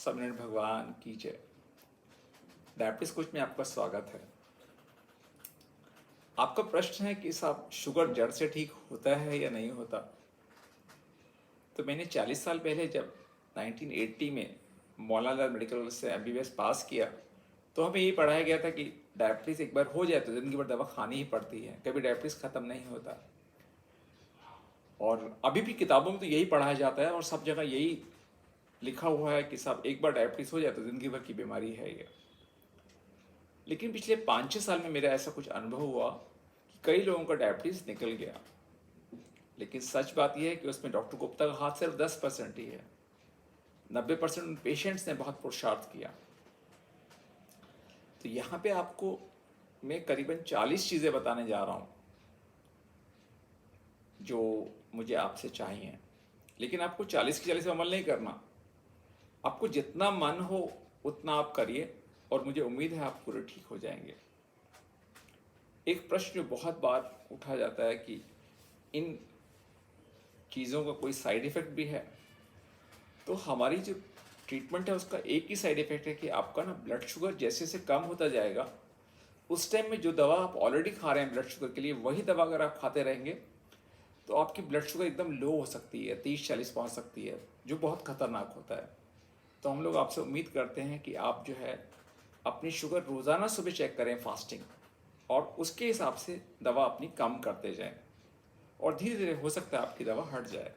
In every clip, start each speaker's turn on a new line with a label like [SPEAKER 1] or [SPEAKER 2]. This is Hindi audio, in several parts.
[SPEAKER 1] स्वामीनारायण भगवान की जय। डायबिटीज कोच में आपका स्वागत है। आपका प्रश्न है कि साहब शुगर जड़ से ठीक होता है या नहीं होता। तो मैंने 40 साल पहले जब 1980 में मौलाना मेडिकल से एमबीबीएस पास किया तो हमें यही पढ़ाया गया था कि डायबिटीज एक बार हो जाए तो जिंदगी भर दवा खानी ही पड़ती है, कभी डायबिटीज खत्म नहीं होता। और अभी भी किताबों में तो यही पढ़ाया जाता है और सब जगह यही लिखा हुआ है कि साहब एक बार डायबिटीज हो जाए तो जिंदगी भर की बीमारी है ये। लेकिन पिछले 5-6 साल में मेरा ऐसा कुछ अनुभव हुआ कि कई लोगों का डायबिटीज निकल गया। लेकिन सच बात यह है कि उसमें डॉक्टर गुप्ता का हाथ सिर्फ 10% ही है। 90% पेशेंट्स ने बहुत पुरुषार्थ किया। तो यहाँ पे आपको मैं करीबन 40 चीज़ें बताने जा रहा हूँ जो मुझे आपसे चाहिए। लेकिन आपको 40 की 40 पे अमल नहीं करना। आपको जितना मन हो उतना आप करिए और मुझे उम्मीद है आप पूरे ठीक हो जाएंगे। एक प्रश्न जो बहुत बार उठा जाता है कि इन चीज़ों का कोई साइड इफ़ेक्ट भी है। तो हमारी जो ट्रीटमेंट है उसका एक ही साइड इफ़ेक्ट है कि आपका ना ब्लड शुगर जैसे जैसे कम होता जाएगा उस टाइम में जो दवा आप ऑलरेडी खा रहे हैं ब्लड शुगर के लिए वही दवा अगर आप खाते रहेंगे तो आपकी ब्लड शुगर एकदम लो हो सकती है, 30-40 पहुँच सकती है, जो बहुत खतरनाक होता है। तो हम लोग आपसे उम्मीद करते हैं कि आप जो है अपनी शुगर रोज़ाना सुबह चेक करें फास्टिंग, और उसके हिसाब से दवा अपनी कम करते जाएं और धीरे धीरे हो सकता है आपकी दवा हट जाए।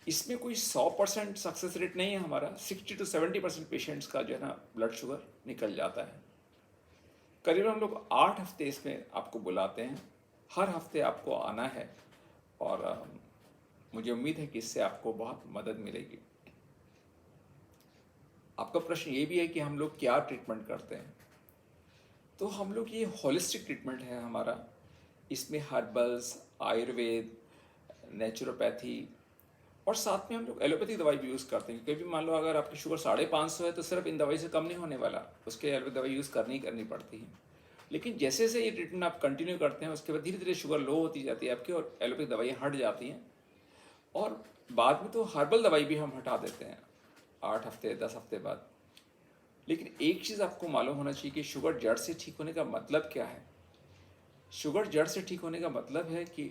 [SPEAKER 1] इसमें कोई 100% सक्सेस रेट नहीं है हमारा। 60 to 70% पेशेंट्स का जो है ना ब्लड शुगर निकल जाता है। करीबन हम लोग 8 हफ्ते इसमें आपको बुलाते हैं, हर हफ्ते आपको आना है और मुझे उम्मीद है कि इससे आपको बहुत मदद मिलेगी। आपका प्रश्न ये भी है कि हम लोग क्या ट्रीटमेंट करते हैं। तो हम लोग ये होलिस्टिक ट्रीटमेंट है हमारा। इसमें हर्बल्स, आयुर्वेद, नेचुरोपैथी और साथ में हम लोग एलोपैथी दवाई भी यूज़ करते हैं। क्योंकि मान लो अगर आपकी शुगर 550 है तो सिर्फ इन दवाई से कम नहीं होने वाला, उसके एलोपैथी दवाई यूज़ करनी पड़ती है। लेकिन जैसे जैसे ये ट्रीटमेंट आप कंटिन्यू करते हैं उसके बाद धीरे धीरे शुगर लो होती जाती है आपकी और एलोपैथी दवाइयाँ हट जाती हैं। और बाद में तो हर्बल दवाई भी हम हटा देते हैं 8 हफ्ते 10 हफ्ते बाद। लेकिन एक चीज़ आपको मालूम होना चाहिए कि शुगर जड़ से ठीक होने का मतलब क्या है। शुगर जड़ से ठीक होने का मतलब है कि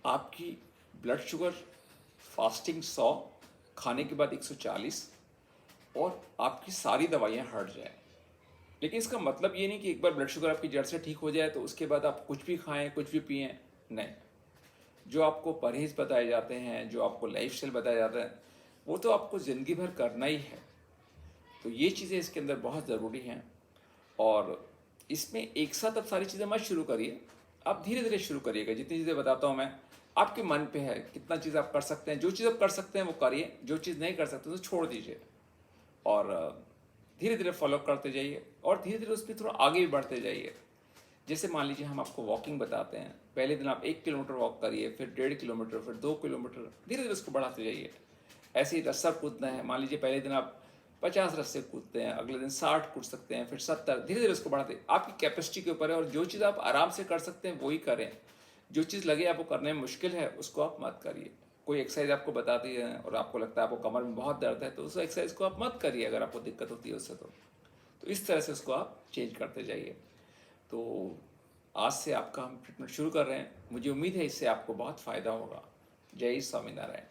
[SPEAKER 1] आपकी ब्लड शुगर फास्टिंग 100, खाने के बाद 140 और आपकी सारी दवाइयाँ हट जाए। लेकिन इसका मतलब ये नहीं कि एक बार ब्लड शुगर आपकी जड़ से ठीक हो जाए तो उसके बाद आप कुछ भी खाएं, कुछ भी पिएं। नहीं, जो आपको परहेज बताए जाते हैं, जो आपको लाइफस्टाइल बताया जाता है, वो तो आपको ज़िंदगी भर करना ही है। तो ये चीज़ें इसके अंदर बहुत ज़रूरी हैं। और इसमें एक साथ आप सारी चीज़ें मत शुरू करिए, आप धीरे धीरे शुरू करिएगा। जितनी चीज़ें बताता हूँ मैं, आपके मन पे है कितना चीज़ आप कर सकते हैं। जो चीज़ आप कर सकते हैं वो करिए, जो चीज़ नहीं कर सकते तो छोड़ दीजिए। और धीरे धीरे फॉलो करते जाइए और धीरे धीरे उसमें थोड़ा आगे भी बढ़ते जाइए। जैसे मान लीजिए हम आपको वॉकिंग बताते हैं, पहले दिन आप 1 किलोमीटर वॉक करिए, फिर 1.5 किलोमीटर, फिर 2 किलोमीटर, धीरे धीरे उसको बढ़ाते जाइए। ऐसे ही रस्सा कूदना है, मान लीजिए पहले दिन आप 50 रस्से कूदते हैं, अगले दिन 60 कूद सकते हैं, फिर 70, धीरे धीरे उसको बढ़ाते। आपकी कैपेसिटी के ऊपर है और जो चीज़ आप आराम से कर सकते हैं वही करें। जो चीज़ लगे आपको करने में मुश्किल है उसको आप मत करिए। कोई एक्सरसाइज आपको बताती है और आपको लगता है आपको कमर में बहुत दर्द है तो उस एक्सरसाइज को आप मत करिए अगर आपको दिक्कत होती है उससे। तो इस तरह से उसको आप चेंज करते जाइए। तो आज से आपका हम ट्रीटमेंट शुरू कर रहे हैं। मुझे उम्मीद है इससे आपको बहुत फ़ायदा होगा। जय स्वामीनारायण।